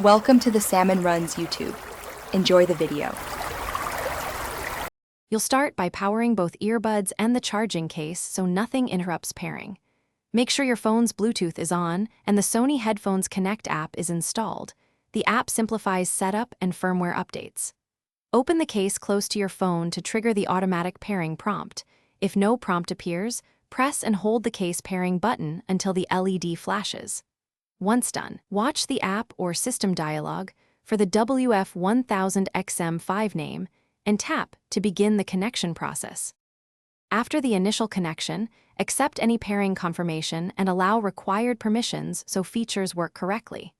Welcome to the Salmon Runs YouTube. Enjoy the video. You'll start by powering both earbuds and the charging case so nothing interrupts pairing. Make sure your phone's Bluetooth is on and the Sony Headphones Connect app is installed. The app simplifies setup and firmware updates. Open the case close to your phone to trigger the automatic pairing prompt. If no prompt appears, press and hold the case pairing button until the LED flashes. Once done, watch the app or system dialog for the WF-1000XM5 name and tap to begin the connection process. After the initial connection, accept any pairing confirmation and allow required permissions so features work correctly.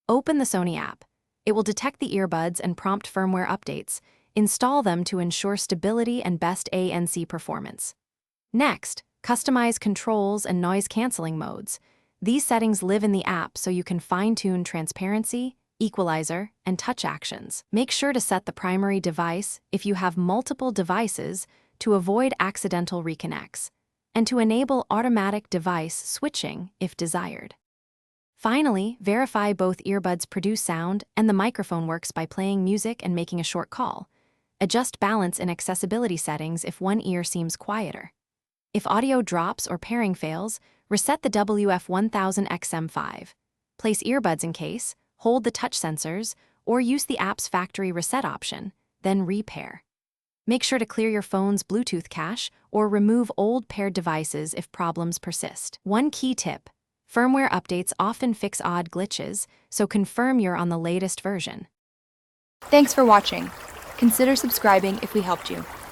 Open the Sony app. It will detect the earbuds and prompt firmware updates. Install them to ensure stability and best ANC performance. Next, customize controls and noise-canceling modes. These settings live in the app so you can fine-tune transparency, equalizer, and touch actions. Make sure to set the primary device if you have multiple devices to avoid accidental reconnects, and to enable automatic device switching if desired. Finally, verify both earbuds produce sound and the microphone works by playing music and making a short call. Adjust balance in accessibility settings if one ear seems quieter. If audio drops or pairing fails, reset the WF-1000XM5. Place earbuds in case, hold the touch sensors, or use the app's factory reset option, then repair. Make sure to clear your phone's Bluetooth cache or remove old paired devices if problems persist. One key tip: firmware updates often fix odd glitches, so confirm you're on the latest version. Thanks for watching. Consider subscribing if we helped you.